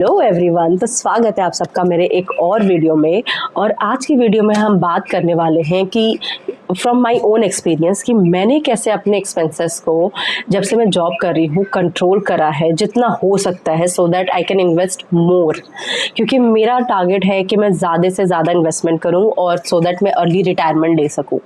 Hello everyone, तो स्वागत है आप सबका मेरे एक और वीडियो में। और आज की वीडियो में हम बात करने वाले हैं कि फ्रॉम माय ओन एक्सपीरियंस कि मैंने कैसे अपने एक्सपेंसेस को जब से मैं जॉब कर रही हूँ कंट्रोल करा है जितना हो सकता है, so that I can invest मोर। क्योंकि मेरा टारगेट है कि मैं ज़्यादा से ज़्यादा इन्वेस्टमेंट करूँ और सो दैट मैं अर्ली रिटायरमेंट ले सकूँ।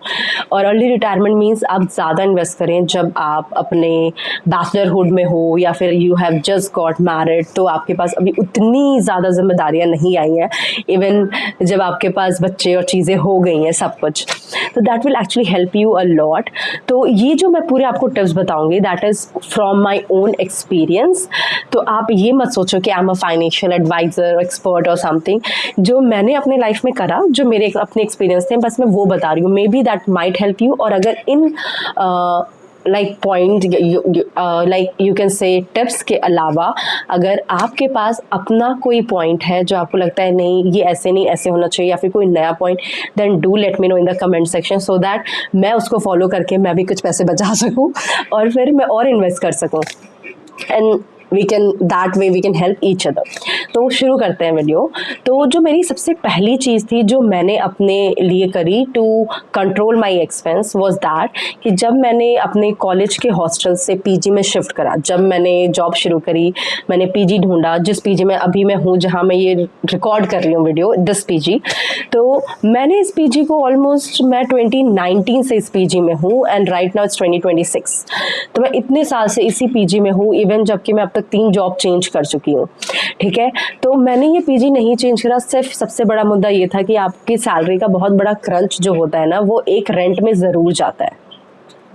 और अर्ली रिटायरमेंट मीन्स आप ज़्यादा इन्वेस्ट करें जब आप अपने बैचलरहुड में हो या फिर you have just got married, तो आपके पास अभी उतनी ज़्यादा जिम्मेदारियां नहीं आई हैं। इवन जब आपके पास बच्चे और चीज़ें हो गई हैं सब कुछ, तो that will actually help you a lot. तो ये जो मैं पूरे आपको टिप्स बताऊंगी that is from my own experience. तो आप ये मत सोचो कि I am a financial adviser expert और समथिंग। जो मैंने अपने लाइफ में करा, जो मेरे अपने एक्सपीरियंस थे, बस मैं वो बता रही हूँ। May be that might help you. और अगर in like you can say tips के अलावा अगर आपके पास अपना कोई पॉइंट है जो आपको लगता है नहीं ये ऐसे नहीं ऐसे होना चाहिए, या फिर कोई नया point, then do let me know in the comment section so that मैं उसको फॉलो करके मैं भी कुछ पैसे बचा सकूं और फिर मैं और इन्वेस्ट कर सकूं। And that way we can help each other. तो शुरू करते हैं वीडियो। तो जो मेरी सबसे पहली चीज़ थी जो मैंने अपने लिए करी to control my expense was that कि जब मैंने अपने कॉलेज के हॉस्टल से पीजी में शिफ्ट करा, जब मैंने जॉब शुरू करी, मैंने पीजी ढूंढा जिस पीजी में अभी मैं हूँ, जहाँ मैं ये रिकॉर्ड कर रही हूँ वीडियो, दिस पीजी। तो मैंने इस पीजी को ऑलमोस्ट मैं 2019 से इस पीजी में हूँ एंड राइट नाउ इट्स 2026। तो मैं इतने साल से इसी पीजी में हूँ, इवन जबकि मैं अब तक 3 जॉब चेंज कर चुकी हूँ। ठीक है, तो मैंने ये पीजी नहीं चेंज करा, सिर्फ सबसे बड़ा मुद्दा ये था कि आपकी सैलरी का बहुत बड़ा क्रंच जो होता है ना, वो एक रेंट में ज़रूर जाता है।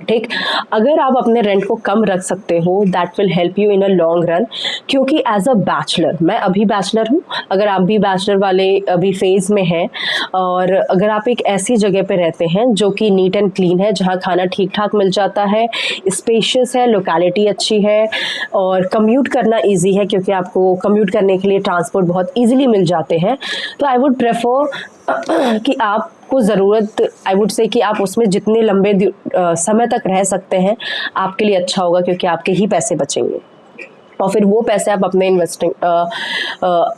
ठीक, अगर आप अपने रेंट को कम रख सकते हो that will help you in a long run. क्योंकि एज अ बैचलर, मैं अभी बैचलर हूँ, अगर आप भी बैचलर वाले अभी फेज़ में हैं और अगर आप एक ऐसी जगह पे रहते हैं जो कि नीट एंड क्लीन है, जहाँ खाना ठीक ठाक मिल जाता है, स्पेशियस है, लोकेलिटी अच्छी है और कम्यूट करना ईजी है क्योंकि आपको कम्यूट करने के लिए ट्रांसपोर्ट बहुत ईजिली मिल जाते हैं, तो आई वुड प्रेफर कि आपको ज़रूरत, आई वुड से कि आप उसमें जितने लंबे समय तक रह सकते हैं आपके लिए अच्छा होगा, क्योंकि आपके ही पैसे बचेंगे और फिर वो पैसे आप अपने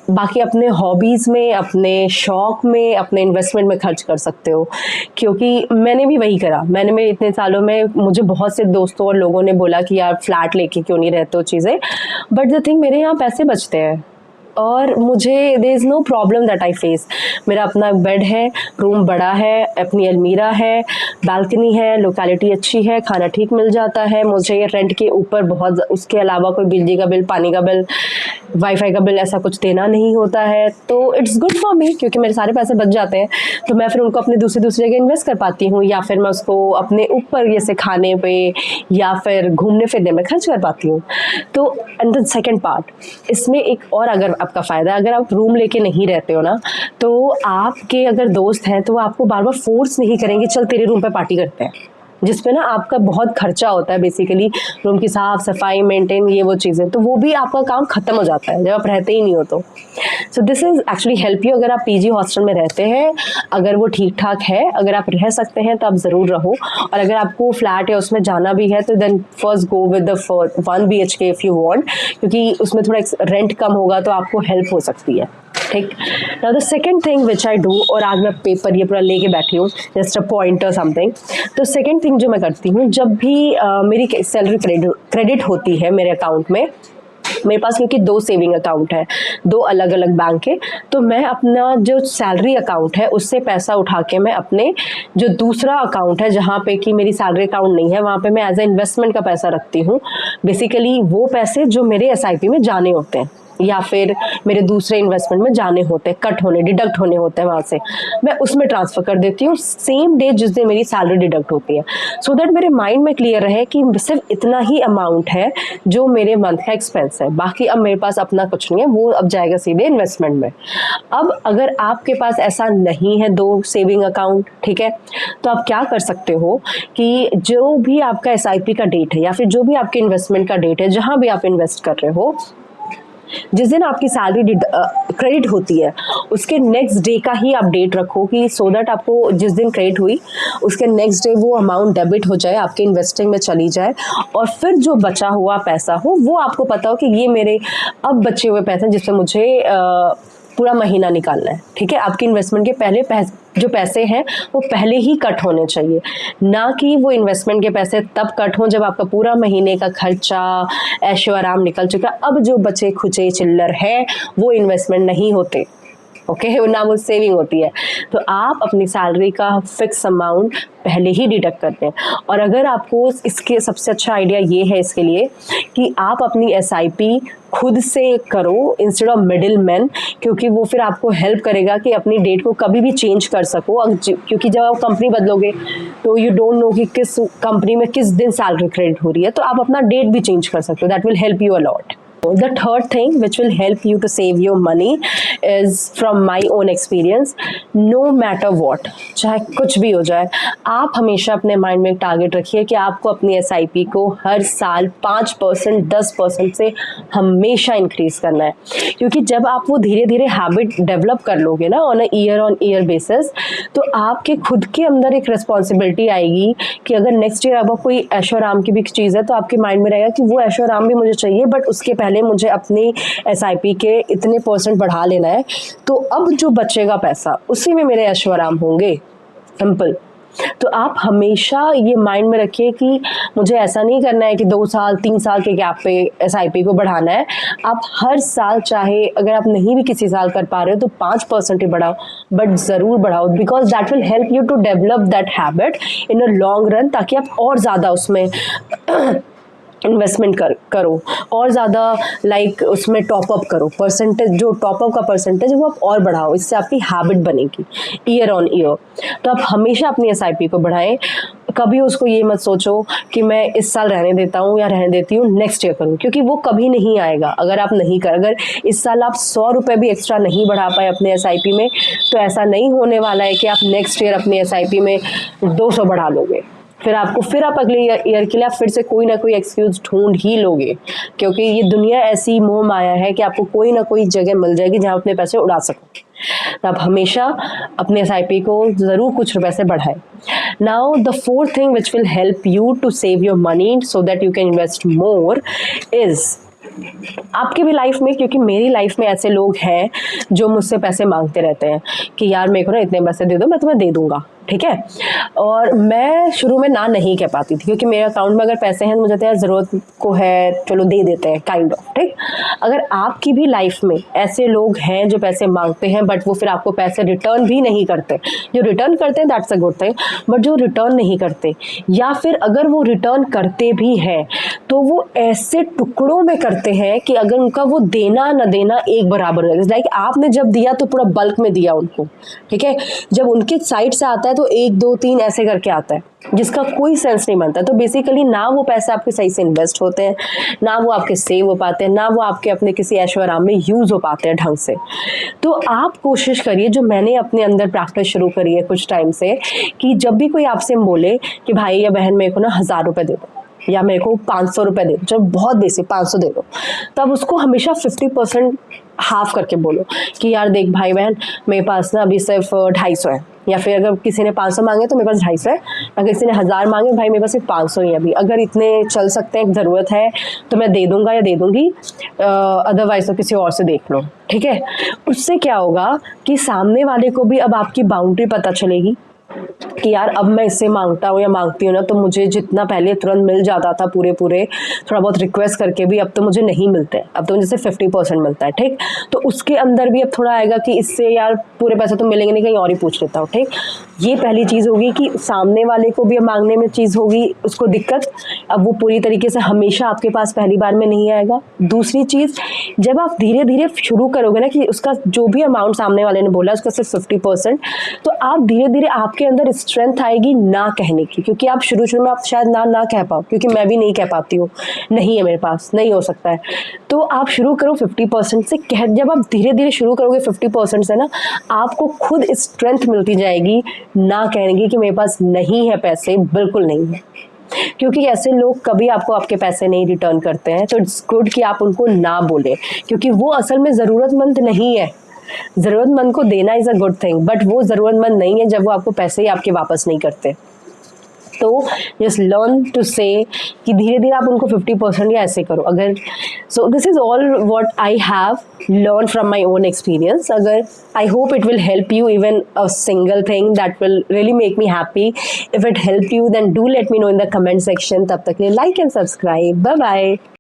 बाकी अपने हॉबीज़ में, अपने शौक़ में, अपने इन्वेस्टमेंट में खर्च कर सकते हो। क्योंकि मैंने भी वही करा। मैंने इतने सालों में मुझे बहुत से दोस्तों और लोगों ने बोला कि यार फ्लैट लेके क्यों नहीं रहते हो चीज़ें, बट द थिंग मेरे यहाँ पैसे बचते हैं और मुझे there is no problem that I face. मेरा अपना बेड है, रूम बड़ा है, अपनी अलमीरा है, बालकनी है, लोकेलिटी अच्छी है, खाना ठीक मिल जाता है, मुझे रेंट के ऊपर बहुत, उसके अलावा कोई बिजली का बिल, पानी का बिल, वाईफाई का बिल ऐसा कुछ देना नहीं होता है। तो इट्स गुड फॉर मी क्योंकि मेरे सारे पैसे बच जाते हैं, तो मैं फिर उनको अपने दूसरी जगह इन्वेस्ट कर पाती हूँ, या फिर मैं उसको अपने ऊपर जैसे खाने पे या फिर घूमने फिरने में खर्च कर पाती हूँ। तो एंड द सेकेंड पार्ट, इसमें एक और अगर आपका फ़ायदा, अगर आप रूम लेके नहीं रहते हो ना, तो आपके अगर दोस्त हैं तो वो आपको बार बार फोर्स नहीं करेंगे चल तेरे रूम पे पार्टी करते हैं, जिसपे ना आपका बहुत खर्चा होता है बेसिकली, रूम की साफ सफाई, मेंटेन, ये वो चीज़ें, तो वो भी आपका काम खत्म हो जाता है जब आप रहते ही नहीं हो। तो so this is actually help you. अगर आप पीजी हॉस्टल में रहते हैं, अगर वो ठीक ठाक है, अगर आप रह सकते हैं तो आप ज़रूर रहो। और अगर आपको फ्लैट है उसमें जाना भी है तो then first go with the 1 BHK if you want, क्योंकि उसमें थोड़ा रेंट कम होगा तो आपको हेल्प हो सकती है। ठीक, now the second thing which I do, और आज मैं पेपर ये पूरा लेके बैठी हूँ जस्ट अ पॉइंट और समथिंग। तो सेकेंड थिंग जो मैं करती हूँ, जब भी मेरी सैलरी क्रेडिट होती है मेरे अकाउंट में, मेरे पास क्योंकि 2 सेविंग अकाउंट है, 2 अलग अलग बैंक के, तो मैं अपना जो सैलरी अकाउंट है उससे पैसा उठा के मैं अपने जो दूसरा अकाउंट है जहाँ पे कि मेरी सैलरी अकाउंट नहीं है, वहाँ पे मैं एज ए इन्वेस्टमेंट का पैसा रखती हूँ। बेसिकली वो पैसे जो मेरे SIP में जाने होते हैं या फिर मेरे दूसरे इन्वेस्टमेंट में जाने होते हैं, कट होने, डिडक्ट होने होते हैं, वहाँ से मैं उसमें ट्रांसफ़र कर देती हूँ सेम डे जिस दिन मेरी सैलरी डिडक्ट होती है, सो दैट मेरे माइंड में क्लियर रहे कि सिर्फ इतना ही अमाउंट है जो मेरे मंथ का एक्सपेंस है, बाकी अब मेरे पास अपना कुछ नहीं है, वो अब जाएगा सीधे इन्वेस्टमेंट में। अब अगर आपके पास ऐसा नहीं है 2 सेविंग अकाउंट, ठीक है, तो आप क्या कर सकते हो कि जो भी आपका SIP का डेट है या फिर जो भी आपके इन्वेस्टमेंट का डेट है, जहाँ भी आप इन्वेस्ट कर रहे हो, जिस दिन आपकी सैलरी क्रेडिट होती है उसके नेक्स्ट डे का ही आप डेट रखो कि सो दैट आपको जिस दिन क्रेडिट हुई उसके नेक्स्ट डे वो अमाउंट डेबिट हो जाए, आपके इन्वेस्टिंग में चली जाए, और फिर जो बचा हुआ पैसा हो वो आपको पता हो कि ये मेरे अब बचे हुए पैसे जिससे मुझे पूरा महीना निकालना है। ठीक है, आपकी इन्वेस्टमेंट के पहले जो पैसे हैं वो पहले ही कट होने चाहिए, ना कि वो इन्वेस्टमेंट के पैसे तब कट हों जब आपका पूरा महीने का खर्चा ऐशो आराम निकल चुका। अब जो बचे खुचे चिल्लर है वो इन्वेस्टमेंट नहीं होते, ओके ना वो सेविंग होती है। तो आप अपनी सैलरी का फिक्स अमाउंट पहले ही डिडक्ट करते हैं। और अगर आपको इसके सबसे अच्छा आइडिया ये है इसके लिए कि आप अपनी एसआईपी खुद से करो इंस्टेड ऑफ मिडिल मैन, क्योंकि वो फिर आपको हेल्प करेगा कि अपनी डेट को कभी भी चेंज कर सको। क्योंकि जब आप कंपनी बदलोगे तो यू डोंट नो कि किस कंपनी में किस दिन सैलरी क्रेडिट हो रही है, तो आप अपना डेट भी चेंज कर सकते हो। That will help you a lot. The third thing which will help you to save your money is from my own experience, no matter what, चाहे कुछ भी हो जाए, आप हमेशा अपने माइंड में एक टारगेट रखिए कि आपको अपनी एसआईपी को हर साल 5%, 10% से हमेशा इंक्रीज करना है। क्योंकि जब आप वो धीरे धीरे हैबिट डेवलप कर लोगे ना ऑन ईयर बेसिस, तो आपके खुद के अंदर एक रिस्पॉन्सिबिलिटी आएगी कि अगर नेक्स्ट ईयर आपको कोई ऐशो आराम की भी चीज़ है तो आपके माइंड में रहेगा कि वो ऐशो आराम भी मुझे चाहिए, बट उसके पहले मुझे अपनी एसआईपी के इतने % बढ़ा लेना है। तो अब जो बचेगा पैसा उसी में मेरे ऐशो आराम होंगे, सिंपल। तो आप हमेशा ये माइंड में रखिए कि मुझे ऐसा नहीं करना है कि 2 साल 3 साल के गैप पे एसआईपी को बढ़ाना है। आप हर साल, चाहे अगर आप नहीं भी किसी साल कर पा रहे हो तो 5% ही बढ़ाओ, बट ज़रूर बढ़ाओ, because that will help you to develop that habit in a long run, ताकि आप और ज़्यादा उसमें इन्वेस्टमेंट करो और ज़्यादा उसमें टॉपअप करो, परसेंटेज जो टॉपअप का परसेंटेज वो आप और बढ़ाओ। इससे आपकी हैबिट बनेगी ईयर ऑन ईयर। तो आप हमेशा अपनी एसआईपी को बढ़ाएं। कभी उसको ये मत सोचो कि मैं इस साल रहने देता हूँ या रहने देती हूँ, नेक्स्ट ईयर करूँ, क्योंकि वो कभी नहीं आएगा। अगर इस साल आप 100 रुपये भी एक्स्ट्रा नहीं बढ़ा पाए अपने एसआईपी में, तो ऐसा नहीं होने वाला है कि आप नेक्स्ट ईयर अपनी एसआईपी में 200 बढ़ा लोगे। फिर आप अगले ईयर के लिए आप फिर से कोई ना कोई एक्सक्यूज ढूंढ ही लोगे, क्योंकि ये दुनिया ऐसी मोह माया है कि आपको कोई ना कोई जगह मिल जाएगी जहां अपने पैसे उड़ा सको। तो आप हमेशा अपने एसआईपी को ज़रूर कुछ रुपए से बढ़ाएं। Now the fourth thing which will help you to save your money so that you can invest more is आपकी भी लाइफ में, क्योंकि मेरी लाइफ में ऐसे लोग हैं जो मुझसे पैसे मांगते रहते हैं कि यार मेरे को ना इतने पैसे दे दो, मैं तुम्हें दे दूंगा, ठीक है। और मैं शुरू में ना नहीं कह पाती थी, क्योंकि मेरे अकाउंट में अगर पैसे हैं तो मुझे तो यार ज़रूरत को है, चलो दे देते हैं, काइंड ऑफ, ठीक। अगर आपकी भी लाइफ में ऐसे लोग हैं जो पैसे मांगते हैं बट वो फिर आपको पैसे रिटर्न भी नहीं करते, जो रिटर्न करते हैं that's a good thing, but जो रिटर्न नहीं करते, या फिर अगर वो रिटर्न करते भी हैं तो वो ऐसे टुकड़ों में करते हैं कि अगर उनका वो देना न देना एक बराबर है। लाइक आपने जब दिया तो पूरा बल्क में दिया उनको, ठीक है। जब उनके साइड से आता है तो 1 2 3 ऐसे करके आता है, जिसका कोई सेंस नहीं बनता। तो बेसिकली ना वो पैसे आपके सही से इन्वेस्ट होते हैं, ना वो आपके सेव हो पाते हैं, ना वो आपके अपने किसी ऐशो आराम में यूज़ हो पाते हैं ढंग से। तो आप कोशिश करिए, जो मैंने अपने अंदर प्रैक्टिस शुरू करी है कुछ टाइम से, कि जब भी कोई आपसे बोले कि भाई या बहन मेरे को ना 1000 रुपये दे दो या मेरे को 500 रुपये दे दो, जब बहुत बेसिक 500 दे दो, तब उसको हमेशा 50% हाफ करके बोलो कि यार देख भाई बहन, मेरे पास ना अभी सिर्फ 250 है, या फिर अगर किसी ने 500 मांगे तो मेरे पास 250 है, अगर किसी ने 1000 मांगे भाई मेरे पास सिर्फ 500 ही है अभी, अगर इतने चल सकते हैं, ज़रूरत है तो मैं दे दूंगा या दे दूंगी, अदरवाइज तो किसी और से देख लो, ठीक है। उससे क्या होगा कि सामने वाले को भी अब आपकी बाउंड्री पता चलेगी कि यार अब मैं इससे मांगता हूँ या मांगती हूँ ना, तो मुझे जितना पहले तुरंत मिल जाता था पूरे थोड़ा बहुत रिक्वेस्ट करके भी, अब तो मुझे नहीं मिलते, अब तो मुझे सिर्फ 50% मिलता है, ठीक। तो उसके अंदर भी अब थोड़ा आएगा कि इससे यार पूरे पैसे तो मिलेंगे नहीं, कहीं और ही पूछ लेता हूँ, ठीक। ये पहली चीज़ होगी कि सामने वाले को भी मांगने में चीज़ होगी, उसको दिक्कत, अब वो पूरी तरीके से हमेशा आपके पास पहली बार में नहीं आएगा। दूसरी चीज़, जब आप धीरे धीरे शुरू करोगे ना कि उसका जो भी अमाउंट सामने वाले ने बोला उसका सिर्फ 50%, तो आप धीरे धीरे आपके अंदर स्ट्रेंथ आएगी ना कहने की, क्योंकि आप शुरू में आप शायद ना कह पाओ, क्योंकि मैं भी नहीं कह पाती हूँ, नहीं है मेरे पास, नहीं हो सकता है। तो आप शुरू करो 50% से, जब आप धीरे धीरे शुरू करोगे 50% से ना, आपको खुद स्ट्रेंथ मिलती जाएगी ना कहने की कि मेरे पास नहीं है पैसे, बिल्कुल नहीं है। क्योंकि ऐसे लोग कभी आपको आपके पैसे नहीं रिटर्न करते हैं। तो इट्स गुड कि आप उनको ना बोलें, क्योंकि वो असल में ज़रूरतमंद नहीं है। ज़रूरतमंद को देना is a good thing, but वो ज़रूरतमंद नहीं है जब वो आपको पैसे ही आपके वापस नहीं करते। तो जस्ट लर्न टू से कि धीरे धीरे आप उनको 50% या ऐसे करो। अगर so this is all what I have learn from my own experience. अगर I hope it will help you, even a single thing that will really make me happy. If it help you then do let me know in the comment section. तब तक के लिए like and subscribe. Bye bye.